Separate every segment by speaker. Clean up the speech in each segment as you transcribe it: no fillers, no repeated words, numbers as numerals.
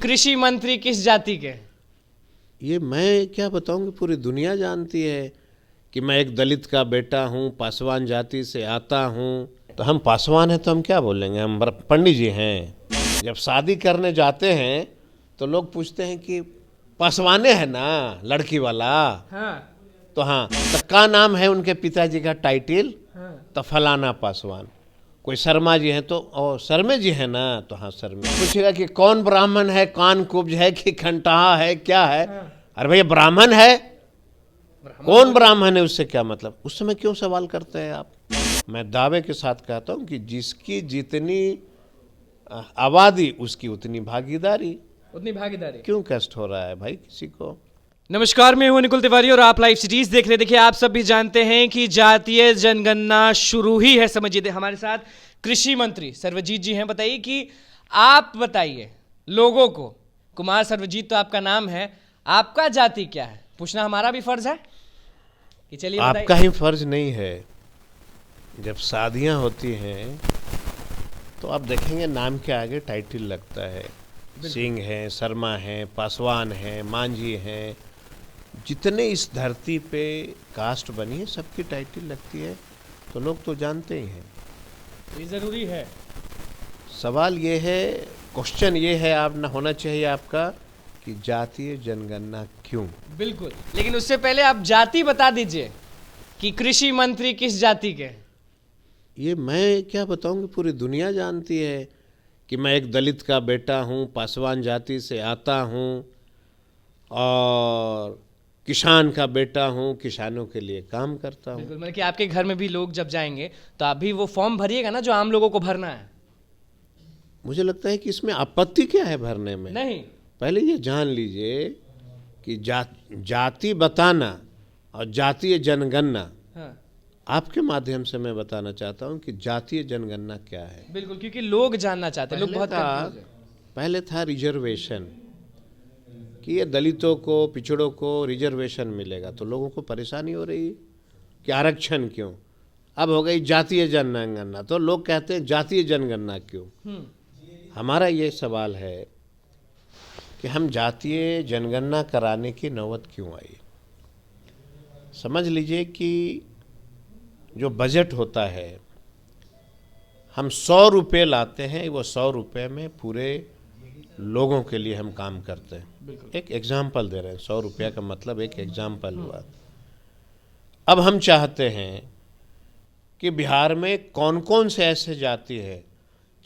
Speaker 1: कृषि मंत्री किस जाति के?
Speaker 2: ये मैं क्या बताऊं कि पूरी दुनिया जानती है कि मैं एक दलित का बेटा हूं, पासवान जाति से आता हूं। तो हम पासवान हैं तो हम क्या बोलेंगे, हम पंडित जी हैं। जब शादी करने जाते हैं तो लोग पूछते हैं कि पासवाने है ना लड़की वाला।
Speaker 1: हाँ।
Speaker 2: तो हाँ, तो क्या नाम है उनके पिताजी का टाइटिल?
Speaker 1: हाँ।
Speaker 2: तो फलाना पासवान। कोई शर्मा जी हैं तो ओ शर्मे जी हैं ना, तो हाँ शर्मे। पूछेगा कि कौन ब्राह्मण है, कान कुब्ज है कि खंटाहा है, क्या है? अरे भैया ब्राह्मण है। कौन ब्राह्मण है उससे क्या मतलब? उस समय क्यों सवाल करते हैं आप? मैं दावे के साथ कहता हूं कि जिसकी जितनी आबादी उसकी उतनी भागीदारी। क्यों कष्ट हो रहा है भाई किसी को?
Speaker 1: नमस्कार, मैं हूं निकुल तिवारी और आप लाइव सिटीज देख रहे हैं। देखिए, आप सब भी जानते हैं कि जातीय जनगणना शुरू ही है, समझिए। हमारे साथ कृषि मंत्री सर्वजीत जी हैं। बताइए कि आप बताइए लोगों को, कुमार सर्वजीत तो आपका नाम है, आपका जाति क्या है? पूछना हमारा भी फर्ज है कि चलिए
Speaker 2: आपका ही फर्ज नहीं है। जब शादियां होती हैं तो आप देखेंगे नाम के आगे टाइटल लगता है। सिंह है, शर्मा है, पासवान है, मांझी हैं, जितने इस धरती पे कास्ट बनी है सबकी टाइटल लगती है। तो लोग तो जानते ही हैं।
Speaker 1: ये जरूरी है।
Speaker 2: सवाल ये है, क्वेश्चन ये है आप ना होना चाहिए आपका कि जातीय जनगणना क्यों?
Speaker 1: बिल्कुल, लेकिन उससे पहले आप जाति बता दीजिए कि कृषि मंत्री किस जाति के?
Speaker 2: ये मैं क्या बताऊं कि पूरी दुनिया जानती है कि मैं एक दलित का बेटा हूं, पासवान जाति से आता हूं और किसान का बेटा हूं, किसानों के लिए काम करता हूं।
Speaker 1: बिल्कुल, मतलब कि आपके घर में भी लोग जब जाएंगे तो आप भी वो फॉर्म भरिएगा ना जो आम लोगों को भरना है।
Speaker 2: मुझे लगता है कि इसमें आपत्ति क्या है भरने में?
Speaker 1: नहीं,
Speaker 2: पहले ये जान लीजिए कि जाति बताना और जातीय जनगणना,
Speaker 1: हाँ,
Speaker 2: आपके माध्यम से मैं बताना चाहता हूं कि जातीय जनगणना क्या है।
Speaker 1: बिल्कुल, क्योंकि लोग जानना चाहते हैं, लोग बहुत confused हैं।
Speaker 2: पहले था रिजर्वेशन कि ये दलितों को, पिछड़ों को रिजर्वेशन मिलेगा, तो लोगों को परेशानी हो रही कि आरक्षण क्यों। अब हो गई जातीय जनगणना, तो लोग कहते हैं जातीय जनगणना क्यों। हमारा ये सवाल है कि हम जातीय जनगणना कराने की नौबत क्यों आई? समझ लीजिए कि जो बजट होता है, हम 100 रुपये लाते हैं, वो 100 रुपये में पूरे लोगों के लिए हम काम करते हैं। एक एग्जाम्पल दे रहे हैं, 100 रुपया का मतलब एक एग्जाम्पल हुआ। अब हम चाहते हैं कि बिहार में कौन कौन से ऐसे जाति है,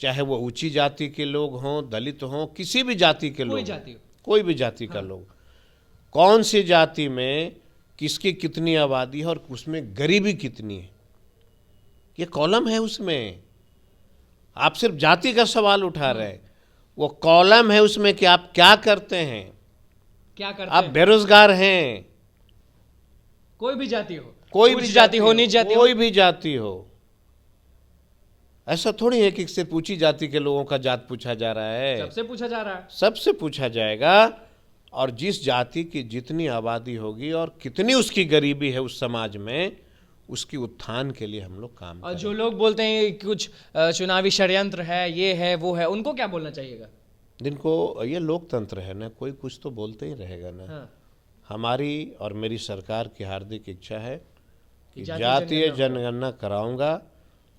Speaker 2: चाहे वो ऊंची जाति के लोग हों, दलित हों, किसी भी जाति के लोग, कोई भी जाति का लोग, कौन सी जाति में किसकी कितनी आबादी है और उसमें गरीबी कितनी है, ये कॉलम है उसमें। आप सिर्फ जाति का सवाल उठा रहे हैं, वो कॉलम है उसमें कि आप क्या करते हैं।
Speaker 1: क्या करते
Speaker 2: आप
Speaker 1: हैं?
Speaker 2: बेरोजगार हैं,
Speaker 1: कोई भी जाति हो,
Speaker 2: कोई भी
Speaker 1: जाति हो, नीच जाति हो,
Speaker 2: कोई भी जाति हो। ऐसा थोड़ी है कि सिर्फ ऊंची जाति के लोगों का जात पूछा जा रहा है।
Speaker 1: सबसे पूछा जा रहा है,
Speaker 2: सबसे पूछा जाएगा। और जिस जाति की जितनी आबादी होगी और कितनी उसकी गरीबी है उस समाज में, उसकी उत्थान के लिए हम लोग काम
Speaker 1: और जो लोग बोलते हैं कि कुछ चुनावी षड्यंत्र है, ये है वो है, उनको क्या बोलना चाहिएगा?
Speaker 2: जिनको ये लोकतंत्र है ना, कोई कुछ तो बोलते ही रहेगा ना।
Speaker 1: हाँ।
Speaker 2: हमारी और मेरी सरकार की हार्दिक इच्छा है कि जातीय जनगणना कराऊंगा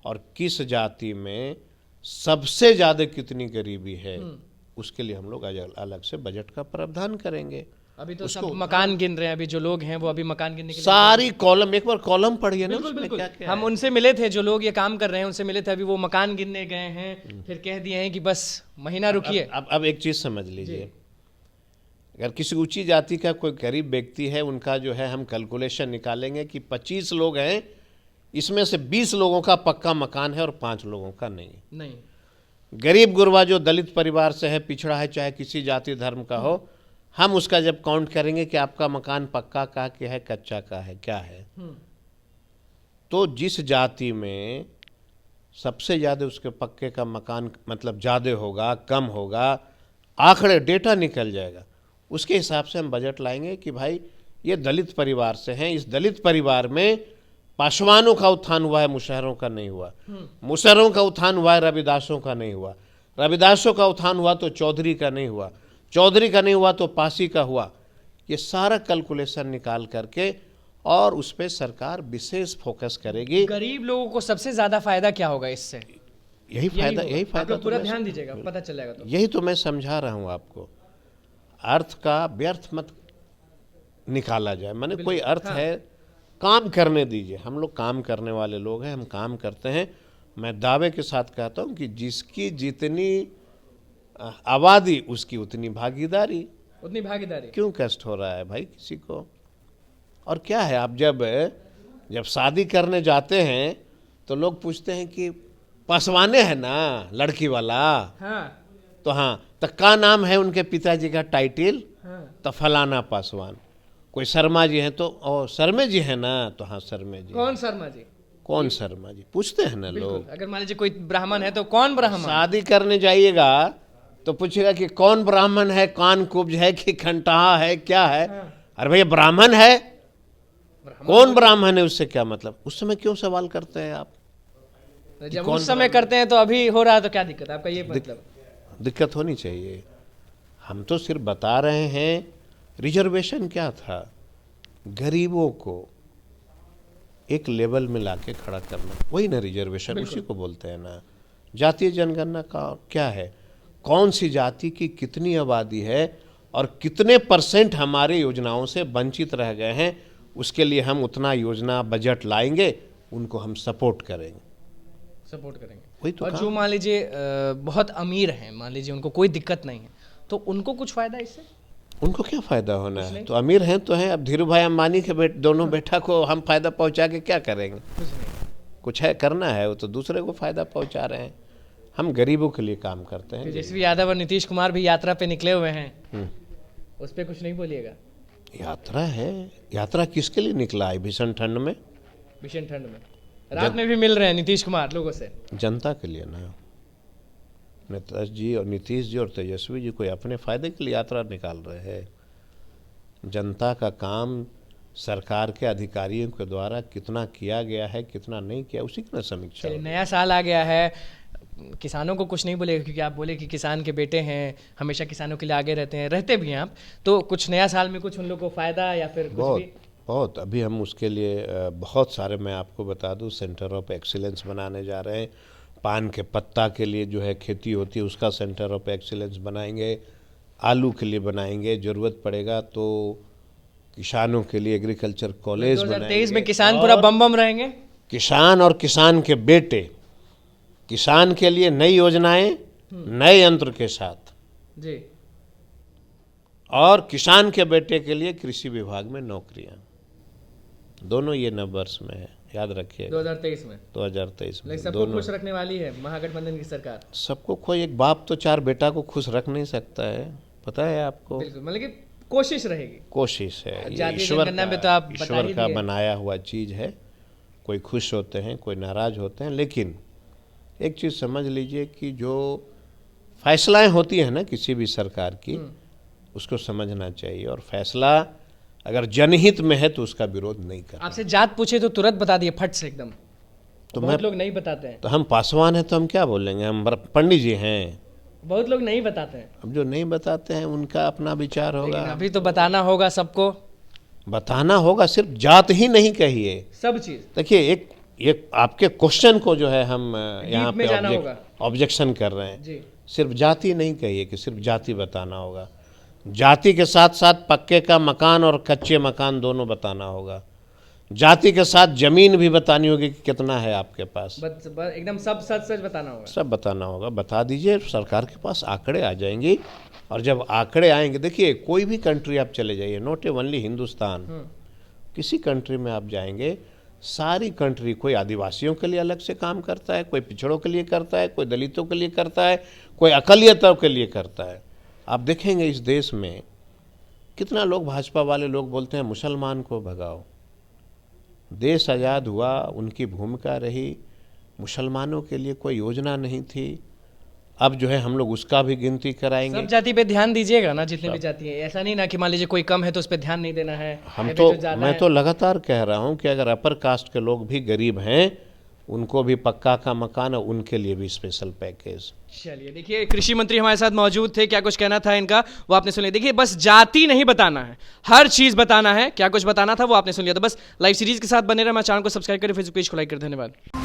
Speaker 2: और किस जाति में सबसे ज़्यादा कितनी गरीबी है उसके लिए हम लोग अलग से बजट का प्रावधान करेंगे।
Speaker 1: अभी तो सब मकान गिन रहे हैं, अभी जो लोग हैं वो अभी मकान गिनने के लिए
Speaker 2: सारी कॉलम, एक बार कॉलम पढ़िए ना।
Speaker 1: बिल्कुल, बिल्कुल।
Speaker 2: क्या
Speaker 1: हम उनसे मिले थे, जो लोग ये काम कर रहे हैं उनसे मिले थे, अभी वो मकान गिनने गए हैं, फिर कह दिए हैं कि बस महीना रुकिए।
Speaker 2: अब एक चीज़ समझ लीजिए, अगर किसी ऊंची जाति का कोई गरीब व्यक्ति है, उनका जो है हम कैलकुलेशन निकालेंगे कि 25 लोग हैं, इसमें से 20 लोगों का पक्का मकान है और 5 लोगों का नहीं। गरीब गुरबा जो दलित परिवार से है, पिछड़ा है, चाहे किसी जाति धर्म का हो, हम उसका जब काउंट करेंगे कि आपका मकान पक्का का है, कच्चा का है, क्या है, तो जिस जाति में सबसे ज़्यादा उसके पक्के का मकान मतलब ज़्यादा होगा, कम होगा, आंकड़े डेटा निकल जाएगा। उसके हिसाब से हम बजट लाएंगे कि भाई ये दलित परिवार से हैं, इस दलित परिवार में पासवानों का उत्थान हुआ है, मुशहरों का नहीं हुआ, मुशहरों का उत्थान हुआ है, रविदासों का नहीं हुआ, रविदासों का उत्थान हुआ तो चौधरी का नहीं हुआ, चौधरी का नहीं हुआ तो पासी का हुआ। ये सारा कैलकुलेशन निकाल करके और उस पर सरकार विशेष फोकस करेगी।
Speaker 1: गरीब लोगों को सबसे ज्यादा फायदा क्या होगा इससे?
Speaker 2: यही फायदा
Speaker 1: आप लोग पूरा
Speaker 2: तो
Speaker 1: ध्यान दीजिएगा, पता चलेगा तो।
Speaker 2: यही तो मैं समझा रहा हूँ आपको। अर्थ का व्यर्थ मत निकाला जाए, माने कोई अर्थ है, काम करने दीजिए। हम लोग काम करने वाले लोग हैं, हम काम करते हैं। मैं दावे के साथ कहता हूँ कि जिसकी जितनी आबादी उसकी उतनी भागीदारी।
Speaker 1: उतनी भागीदारी
Speaker 2: क्यों कष्ट हो रहा है भाई किसी को? और क्या है, आप जब शादी करने जाते हैं तो लोग पूछते हैं कि पासवाने है ना लड़की वाला?
Speaker 1: हाँ
Speaker 2: तो हाँ, तो क्या नाम है उनके पिताजी का टाइटिल?
Speaker 1: हाँ।
Speaker 2: तो फलाना पासवान। कोई शर्मा जी हैं तो ओ शर्मे जी हैं ना? तो हाँ शर्मे जी।
Speaker 1: कौन शर्मा जी?
Speaker 2: कौन शर्मा जी पूछते हैं ना लोग।
Speaker 1: अगर मान लीजिए कोई ब्राह्मण है तो कौन ब्राह्मण?
Speaker 2: शादी करने जाइएगा तो पूछेगा कि कौन ब्राह्मण है, कान कुब्ज है कि खंटाहा है, क्या है? अरे भैया ब्राह्मण है, कौन ब्राह्मण है उससे क्या मतलब? उस समय क्यों सवाल करते हैं आप?
Speaker 1: जब उस समय करते हैं तो अभी हो रहा है तो क्या दिक्कत है आपका? ये मतलब
Speaker 2: दिक्कत होनी चाहिए। हम तो सिर्फ बता रहे हैं रिजर्वेशन क्या था, गरीबों को एक लेवल में लाके खड़ा करना, वही ना रिजर्वेशन, उसी को बोलते हैं ना। जातीय जनगणना का क्या है, कौन सी जाति की कितनी आबादी है और कितने % हमारे योजनाओं से वंचित रह गए हैं, उसके लिए हम उतना योजना बजट लाएंगे, उनको हम सपोर्ट करेंगे। वही तो
Speaker 1: और
Speaker 2: काम।
Speaker 1: जो मान लीजिए बहुत अमीर हैं, मान लीजिए उनको कोई दिक्कत नहीं है, तो उनको कुछ फायदा इससे?
Speaker 2: उनको क्या फायदा होना है? तो अमीर हैं तो हैं। अब धीरू भाई अंबानी के दोनों बेटा को हम फायदा पहुंचा के क्या करेंगे? कुछ है करना है, वो तो दूसरे को फायदा पहुंचा रहे हैं। हम गरीबों के लिए काम करते हैं।
Speaker 1: तेजस्वी यादव और नीतीश कुमार भी यात्रा पे निकले हुए हैं, उस पर कुछ नहीं बोलिएगा?
Speaker 2: यात्रा है, यात्रा किसके लिए निकला है भीषण ठंड में?
Speaker 1: भीषण ठंड में रात में भी मिल रहे हैं नीतीश कुमार लोगों से।
Speaker 2: जनता के लिए ना। नीतीश जी और तेजस्वी जी कोई अपने फायदे के लिए यात्रा निकाल रहे हैं। जनता का काम सरकार के अधिकारियों के द्वारा कितना किया गया है, कितना नहीं किया, उसी की ना समीक्षा।
Speaker 1: नया साल आ गया है, किसानों को कुछ नहीं बोलेगा, क्योंकि आप बोले कि किसान के बेटे हैं, हमेशा किसानों के लिए आगे रहते भी हैं आप, तो कुछ नया साल में कुछ उन लोगों को फायदा या फिर कुछ भी?
Speaker 2: बहुत अभी हम उसके लिए बहुत सारे, मैं आपको बता दूं, सेंटर ऑफ एक्सीलेंस बनाने जा रहे हैं। पान के पत्ता के लिए जो है खेती होती है उसका सेंटर ऑफ एक्सीलेंस बनाएंगे, आलू के लिए बनाएंगे, ज़रूरत पड़ेगा तो किसानों के लिए एग्रीकल्चर कॉलेज बनाएंगे।
Speaker 1: 2023 में किसान पूरा बम बम रहेंगे।
Speaker 2: किसान और किसान के बेटे, किसान के लिए नई योजनाएं नए यंत्र के साथ
Speaker 1: जी,
Speaker 2: और किसान के बेटे के लिए कृषि विभाग में नौकरियां, दोनों ये नव वर्ष में है, याद रखिए।
Speaker 1: 2023 में
Speaker 2: 2023 में
Speaker 1: सबको खुश रखने वाली है महागठबंधन की सरकार।
Speaker 2: सबको कोई, एक बाप तो 4 बेटा को खुश रख नहीं सकता है, पता है आपको?
Speaker 1: बिल्कुल, मतलब कि कोशिश रहेगी।
Speaker 2: कोशिश है, ये
Speaker 1: जातीय
Speaker 2: ईश्वर
Speaker 1: जनगणना में तो आप बता
Speaker 2: ईश्वर
Speaker 1: ही
Speaker 2: का
Speaker 1: दिए।
Speaker 2: बनाया हुआ चीज़ है। कोई खुश होते हैं, कोई नाराज होते हैं, लेकिन एक चीज़ समझ लीजिए कि जो फैसलाएं होती हैं ना किसी भी सरकार की, उसको समझना चाहिए, और फैसला अगर जनहित में है तो उसका विरोध नहीं करना।
Speaker 1: आपसे जात पूछे तो तुरंत बता दिए फट से एकदम,
Speaker 2: तो
Speaker 1: बहुत लोग नहीं बताते हैं।
Speaker 2: तो हम पासवान हैं तो हम क्या बोलेंगे? हम पंडित जी हैं।
Speaker 1: बहुत लोग नहीं बताते हैं।
Speaker 2: अब जो नहीं बताते हैं उनका अपना विचार होगा।
Speaker 1: अभी तो बताना होगा सबको,
Speaker 2: बताना होगा, सिर्फ जात ही नहीं कहिए,
Speaker 1: सब चीज।
Speaker 2: देखिए एक आपके क्वेश्चन को जो है हम यहाँ
Speaker 1: में जाना होगा।
Speaker 2: पे ऑब्जेक्शन कर रहे हैं।
Speaker 1: जी,
Speaker 2: सिर्फ जाति नहीं कहिए कि सिर्फ जाति बताना होगा, जाति के साथ साथ पक्के का मकान और कच्चे मकान दोनों बताना होगा। जाति के साथ जमीन भी बतानी होगी कि कितना है आपके पास,
Speaker 1: एकदम सब सच सच बताना होगा।
Speaker 2: सब बताना होगा। बता दीजिए, सरकार के पास आंकड़े आ जाएंगी, और जब आंकड़े आएंगे, देखिए कोई भी कंट्री आप चले जाइए, नॉट ओनली हिंदुस्तान, किसी कंट्री में आप जाएंगे, सारी कंट्री कोई आदिवासियों के लिए अलग से काम करता है, कोई पिछड़ों के लिए करता है, कोई दलितों के लिए करता है, कोई अकलियतों के लिए करता है। आप देखेंगे इस देश में कितना लोग, भाजपा वाले लोग बोलते हैं मुसलमान को भगाओ। देश आज़ाद हुआ, उनकी भूमिका रही, मुसलमानों के लिए कोई योजना नहीं थी। अब जो है हम लोग उसका भी गिनती कराएंगे।
Speaker 1: सब जाति पे ध्यान दीजिएगा ना, जितने भी जाति है, ऐसा नहीं ना कि मान लीजिए कोई कम है तो उस पर ध्यान नहीं देना है।
Speaker 2: मैं तो लगातार कह रहा हूं कि अगर अपर कास्ट के लोग भी गरीब हैं, उनको भी पक्का का मकान है, उनके लिए भी स्पेशल पैकेज।
Speaker 1: चलिए देखिए, कृषि मंत्री हमारे साथ मौजूद थे, क्या कुछ कहना था इनका वो आपने सुन लिया। देखिए बस जाति नहीं बताना है, हर चीज बताना है, क्या कुछ बताना था वो आपने सुन लिया। तो बस लाइव सीरीज के साथ बने रहे, हमारे चैनल को सब्सक्राइब करें, फेसबुक पेज को लाइक करें। धन्यवाद।